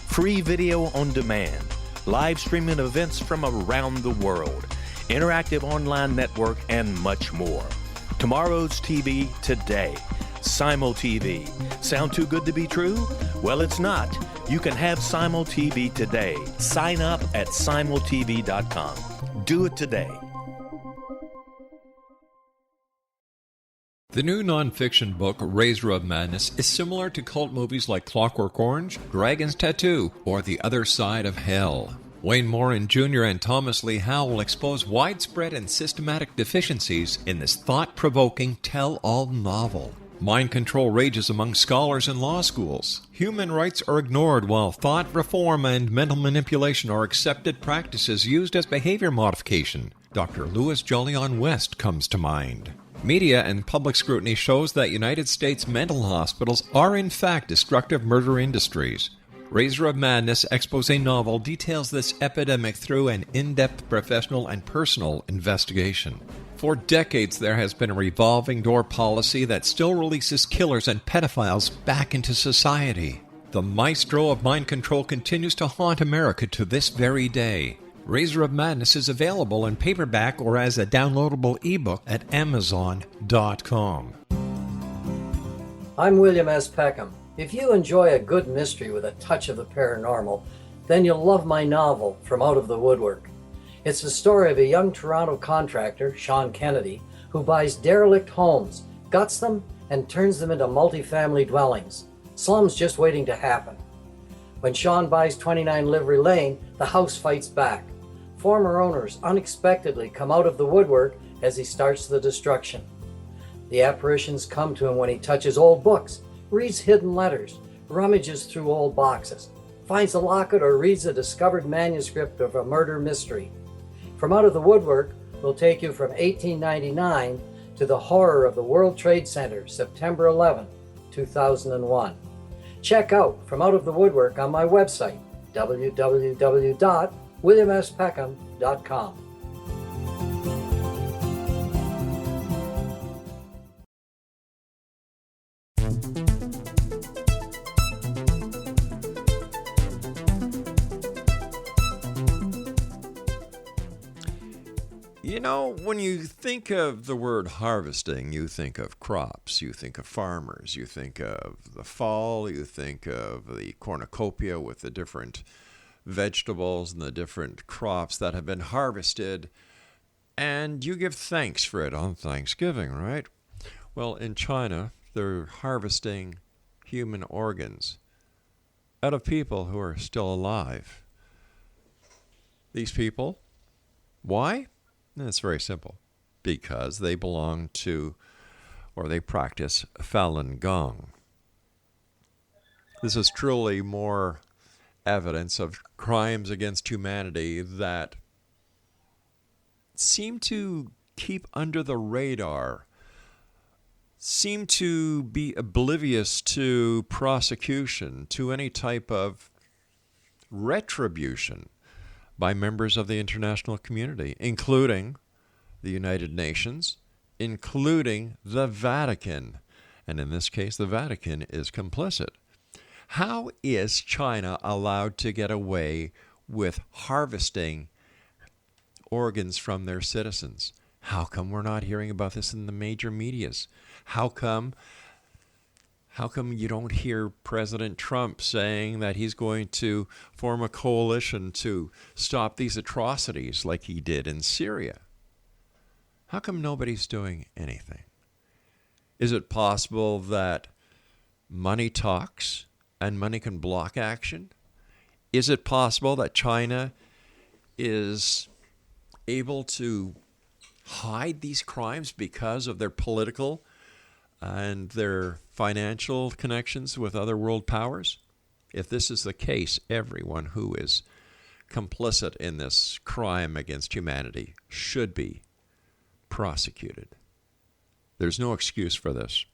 Free video on demand. Live streaming events from around the world. Interactive online network, and much more. Tomorrow's TV today. Simul TV. Sound too good to be true? Well, it's not. You can have Simul TV today. Sign up at simultv.com. Do it today. The new nonfiction book, Razor of Madness, is similar to cult movies like Clockwork Orange, Dragon's Tattoo, or The Other Side of Hell. Wayne Morin Jr. and Thomas Lee Howell will expose widespread and systematic deficiencies in this thought-provoking tell-all novel. Mind control rages among scholars in law schools. Human rights are ignored while thought reform and mental manipulation are accepted practices used as behavior modification. Dr. Louis Jolyon West comes to mind. Media and public scrutiny shows that United States mental hospitals are in fact destructive murder industries. Razor of Madness expose novel details this epidemic through an in-depth professional and personal investigation. For decades, there has been a revolving door policy that still releases killers and pedophiles back into society. The maestro of mind control continues to haunt America to this very day. Razor of Madness is available in paperback or as a downloadable ebook at Amazon.com. I'm William S. Peckham. If you enjoy a good mystery with a touch of the paranormal, then you'll love my novel, From Out of the Woodwork. It's the story of a young Toronto contractor, Sean Kennedy, who buys derelict homes, guts them, and turns them into multi-family dwellings. Slums just waiting to happen. When Sean buys 29 Livery Lane, the house fights back. Former owners unexpectedly come out of the woodwork as he starts the destruction. The apparitions come to him when he touches old books, reads hidden letters, rummages through old boxes, finds a locket, or reads a discovered manuscript of a murder mystery. From Out of the Woodwork will take you from 1899 to the horror of the World Trade Center, September 11, 2001. Check out From Out of the Woodwork on my website, www.williamspeckham.com. You know, when you think of the word harvesting, you think of crops, you think of farmers, you think of the fall, you think of the cornucopia with the different vegetables and the different crops that have been harvested, and you give thanks for it on Thanksgiving, right? Well, in China, they're harvesting human organs out of people who are still alive. These people, why? It's very simple. Because they belong to, or they practice Falun Gong. This is truly more evidence of crimes against humanity that seem to keep under the radar, seem to be oblivious to prosecution, to any type of retribution by members of the international community, including the United Nations, including the Vatican. And in this case, the Vatican is complicit. How is China allowed to get away with harvesting organs from their citizens? How come we're not hearing about this in the major medias? How come you don't hear President Trump saying that he's going to form a coalition to stop these atrocities like he did in Syria? How come nobody's doing anything? Is it possible that money talks and money can block action? Is it possible that China is able to hide these crimes because of their political and their financial connections with other world powers? If this is the case, everyone who is complicit in this crime against humanity should be prosecuted. There's no excuse for this.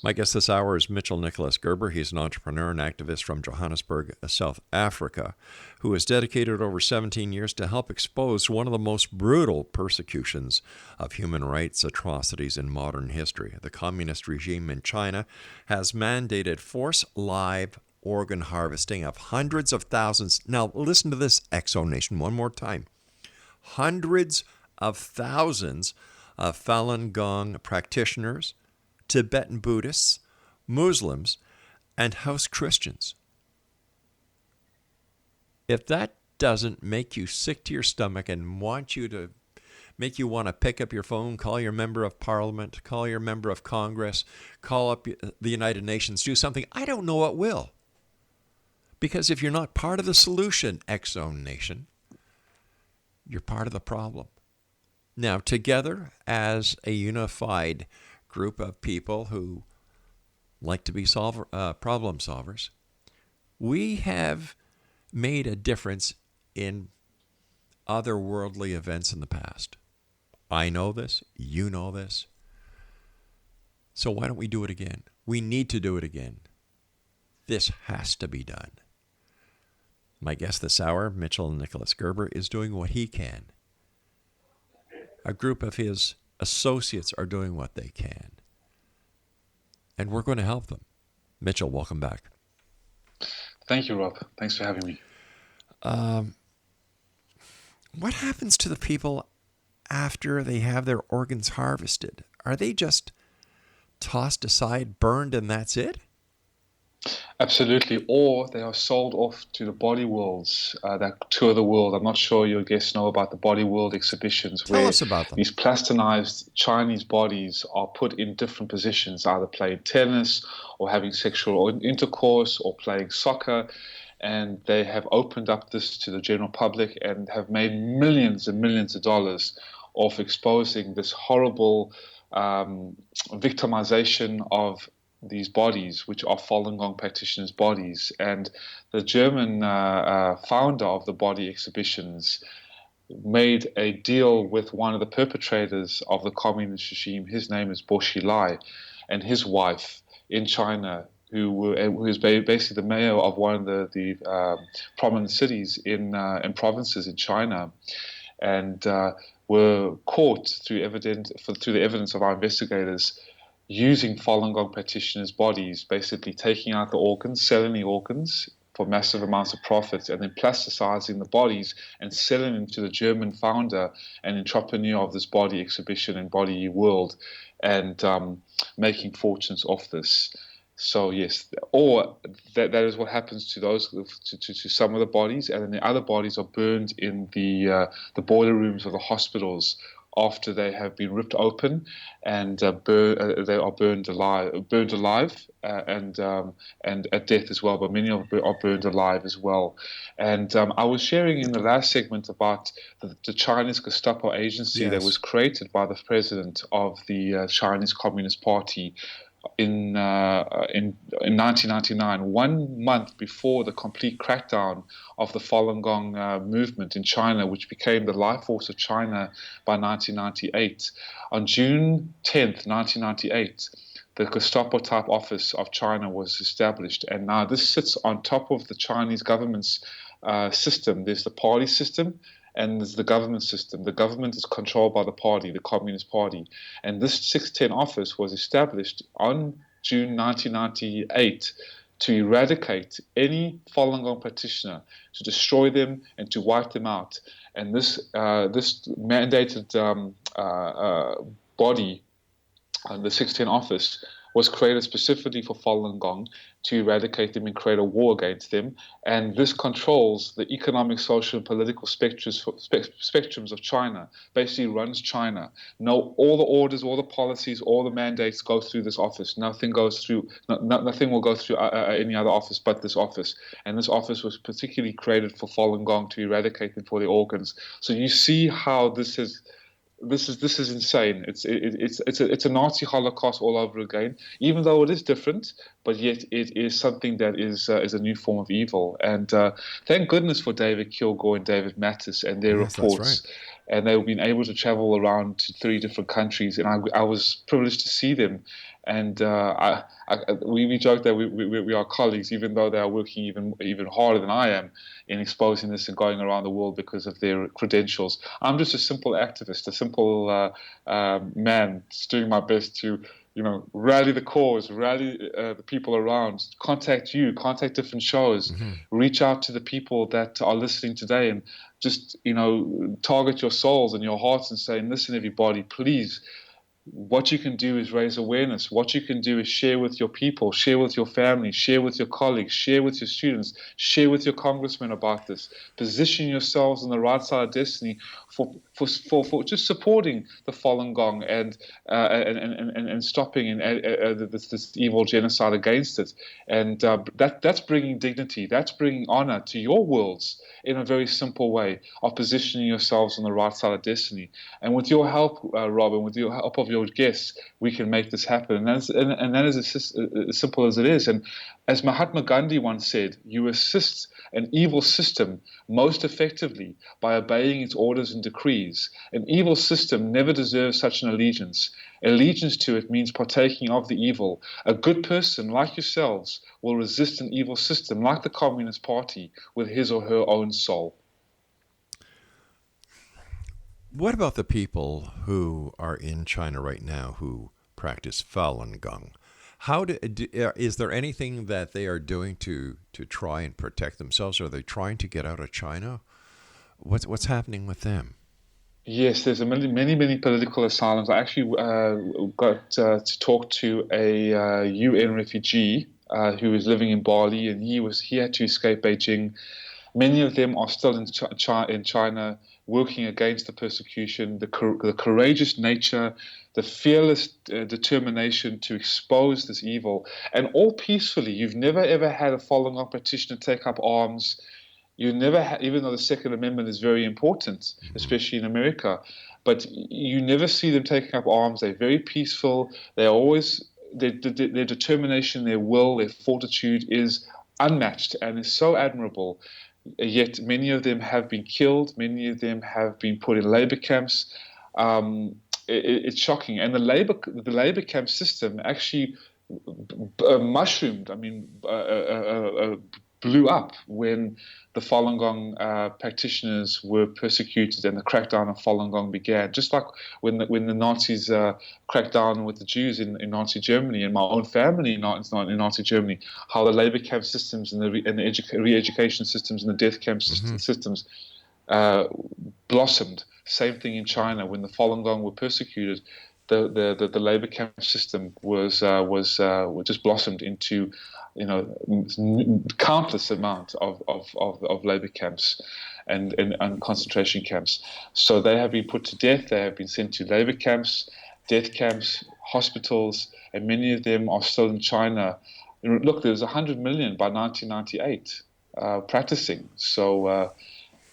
My guest this hour is Nicholas Gerber. He's an entrepreneur and activist from Johannesburg, South Africa, who has dedicated over 17 years to help expose one of the most brutal persecutions of human rights atrocities in modern history. The communist regime in China has mandated forced live organ harvesting of hundreds of thousands. Now, listen to this, Exo Nation, one more time. Hundreds of thousands of Falun Gong practitioners, Tibetan Buddhists, Muslims, and house Christians. If that doesn't make you sick to your stomach and make you want to pick up your phone, call your member of parliament, call your member of Congress, call up the United Nations, do something, I don't know what will. Because if you're not part of the solution, X-Zone Nation, you're part of the problem. Now, together as a unified group of people who like to be problem solvers, we have made a difference in otherworldly events in the past. I know this. You know this. So why don't we do it again? We need to do it again. This has to be done. My guest this hour, Nicholas Gerber, is doing what he can. A group of his associates are doing what they can. And we're going to help them. Mitchell, welcome back. Thank you, Rob. Thanks for having me. What happens to the people after they have their organs harvested? Are they just tossed aside, burned, and that's it? Absolutely. Or they are sold off to the body worlds that tour the world. I'm not sure your guests know about the body world exhibitions. Tell us about them. These plastinized Chinese bodies are put in different positions, either playing tennis or having sexual intercourse or playing soccer. And they have opened up this to the general public and have made millions and millions of dollars of exposing this horrible victimization of these bodies, which are Falun Gong practitioners' bodies. And the German founder of the body exhibitions made a deal with one of the perpetrators of the communist regime. His name is Bo Xilai, and his wife in China, who is basically the mayor of one of the prominent cities in provinces in China, and were caught through the evidence of our investigators using Falun Gong practitioners' bodies, basically taking out the organs, selling the organs for massive amounts of profits, and then plasticizing the bodies and selling them to the German founder and entrepreneur of this body exhibition and body world, and making fortunes off this. So yes, or that is what happens to those to some of the bodies, and then the other bodies are burned in the boiler rooms of the hospitals after they have been ripped open, and they are burned alive, and at death as well. But many of them are burned alive as well. And I was sharing in the last segment about the Chinese Gestapo agency that was created by the president of the Chinese Communist Party in 1999, 1 month before the complete crackdown of the Falun Gong movement in China, which became the life force of China by 1998. On June 10th, 1998, the Gestapo-type office of China was established, and now this sits on top of the Chinese government's system. There's the party system, and there's the government system. The government is controlled by the party, the Communist Party. And this 610 office was established on June 1998 to eradicate any Falun Gong practitioner, to destroy them and to wipe them out. And this mandated body, the 610 office, was created specifically for Falun Gong to eradicate them and create a war against them. And this controls the economic, social, and political spectrums of China, basically runs China. No, all the orders, all the policies, all the mandates go through this office. Nothing goes through, nothing will go through any other office but this office. And this office was particularly created for Falun Gong to eradicate them for their organs. So you see how this is insane. It's a Nazi Holocaust all over again, even though it is different, but yet it is something that is a new form of evil. And thank goodness for David Kilgore and David Mattis and their reports. That's right. And they've been able to travel around to 3 different countries, and I was privileged to see them. And we joke that we are colleagues, even though they are working even harder than I am in exposing this and going around the world because of their credentials. I'm just a simple activist, a simple man, just doing my best to rally the cause, rally the people around, contact different shows, reach out to the people that are listening today, and just target your souls and your hearts and say, listen, everybody, please. What you can do is raise awareness. What you can do is share with your people, share with your family, share with your colleagues, share with your students, share with your congressmen about this. Position yourselves on the right side of destiny for just supporting the Falun Gong and stopping this evil genocide against it. And that's bringing dignity, that's bringing honor to your worlds in a very simple way of positioning yourselves on the right side of destiny. And with your help, Robin, with your help of your guests, we can make this happen. And that is as simple as it is. And as Mahatma Gandhi once said, you assist an evil system most effectively by obeying its orders and decrees. An evil system never deserves such an allegiance. Allegiance to it means partaking of the evil. A good person like yourselves will resist an evil system like the Communist Party with his or her own soul. What about the people who are in China right now who practice Falun Gong? Is there anything that they are doing to try and protect themselves? Are they trying to get out of China? What's happening with them? Yes, there's many political asylums. I actually got to talk to a UN refugee who was living in Bali, and he had to escape Beijing. Many of them are still in China, working against the persecution, the courageous nature, the fearless determination to expose this evil, and all peacefully. You've never ever had a Falun Gong practitioner take up arms. You never, even though the Second Amendment is very important, especially in America, but you never see them taking up arms. They're very peaceful. They're always, their determination, their will, their fortitude is unmatched and is so admirable. Yet many of them have been killed. Many of them have been put in labor camps. It's shocking. And the labor camp system actually mushroomed, blew up when the Falun Gong practitioners were persecuted and the crackdown on Falun Gong began. Just like when the Nazis cracked down with the Jews in Nazi Germany, and my own family in Nazi Germany, how the labor camp systems and the re-education systems and the death camp systems blossomed. Same thing in China when the Falun Gong were persecuted. The labor camp system was just blossomed into, countless amount of labor camps and concentration camps. So they have been put to death. They have been sent to labor camps, death camps, hospitals, and many of them are still in China. Look, there was 100 million by 1998 practicing. So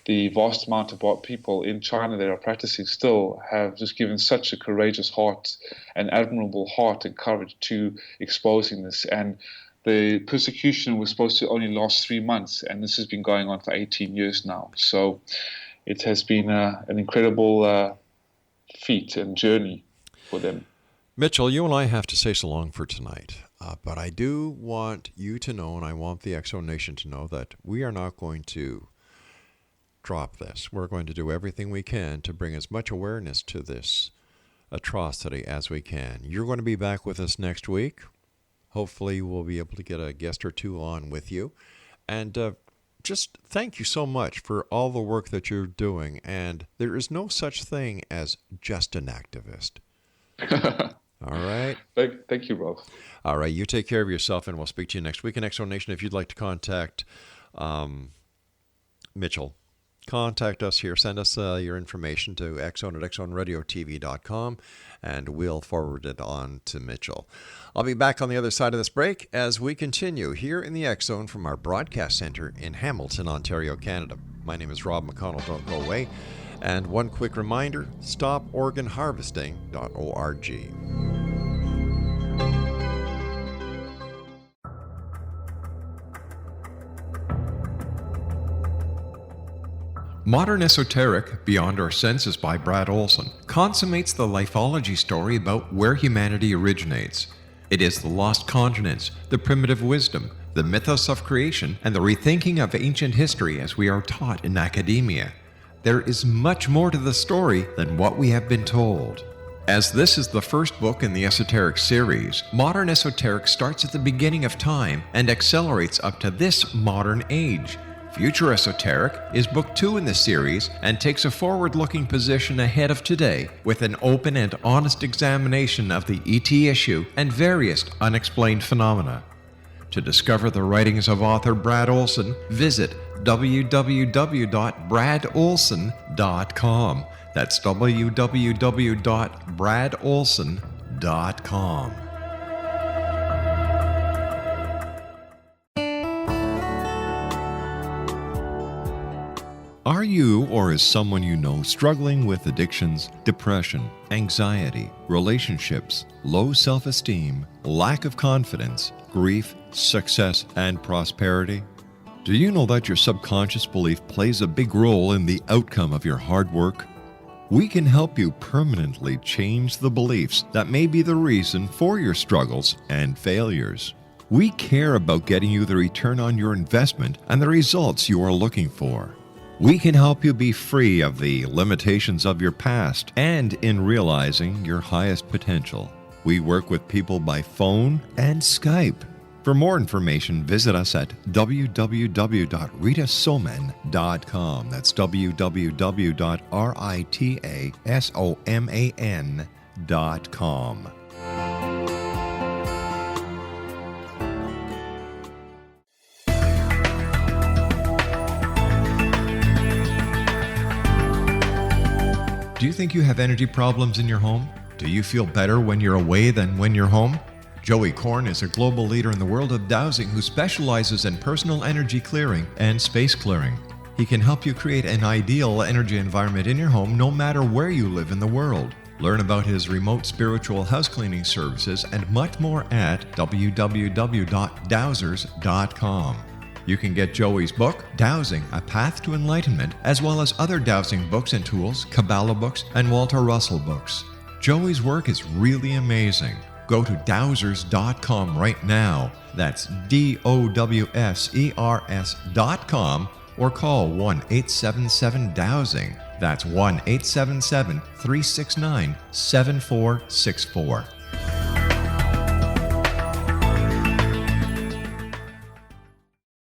the vast amount of people in China that are practicing still have just given such a courageous heart and admirable heart and courage to exposing this. And the persecution was supposed to only last 3 months, and this has been going on for 18 years now. So it has been an incredible feat and journey for them. Mitchell, you and I have to say so long for tonight. But I do want you to know, and I want the Exo Nation to know, that we are not going to drop this. We're going to do everything we can to bring as much awareness to this atrocity as we can. You're going to be back with us next week. Hopefully we'll be able to get a guest or two on with you. And just thank you so much for all the work that you're doing. And there is no such thing as just an activist. All right. Thank you, Rob. All right. You take care of yourself, and we'll speak to you next week. In Exo Nation, if you'd like to contact Mitchell, contact us here. Send us your information to exxon@exxonradiotv.com, and we'll forward it on to Mitchell. I'll be back on the other side of this break as we continue here in the X Zone from our broadcast center in Hamilton, Ontario, Canada. My name is Rob McConnell. Don't go away. And one quick reminder, stoporganharvesting.org. Modern Esoteric, Beyond Our Senses by Brad Olson, consummates the lifology story about where humanity originates. It is the lost continents, the primitive wisdom, the mythos of creation, and the rethinking of ancient history as we are taught in academia. There is much more to the story than what we have been told. As this is the first book in the Esoteric series, Modern Esoteric starts at the beginning of time and accelerates up to this modern age. Future Esoteric is book 2 in the series and takes a forward-looking position ahead of today with an open and honest examination of the ET issue and various unexplained phenomena. To discover the writings of author Brad Olson, visit www.bradolson.com. That's www.bradolson.com. Are you or is someone you know struggling with addictions, depression, anxiety, relationships, low self-esteem, lack of confidence, grief, success, and prosperity? Do you know that your subconscious belief plays a big role in the outcome of your hard work? We can help you permanently change the beliefs that may be the reason for your struggles and failures. We care about getting you the return on your investment and the results you are looking for. We can help you be free of the limitations of your past and in realizing your highest potential. We work with people by phone and Skype. For more information, visit us at www.ritasoman.com. That's www.ritasoman.com. Do you think you have energy problems in your home? Do you feel better when you're away than when you're home? Joey Korn is a global leader in the world of dowsing who specializes in personal energy clearing and space clearing. He can help you create an ideal energy environment in your home no matter where you live in the world. Learn about his remote spiritual house cleaning services and much more at www.dowsers.com. You can get Joey's book, Dowsing, A Path to Enlightenment, as well as other dowsing books and tools, Kabbalah books, and Walter Russell books. Joey's work is really amazing. Go to dowsers.com right now. That's DOWSERS.com or call 1-877-DOWSING. That's 1-877-369-7464.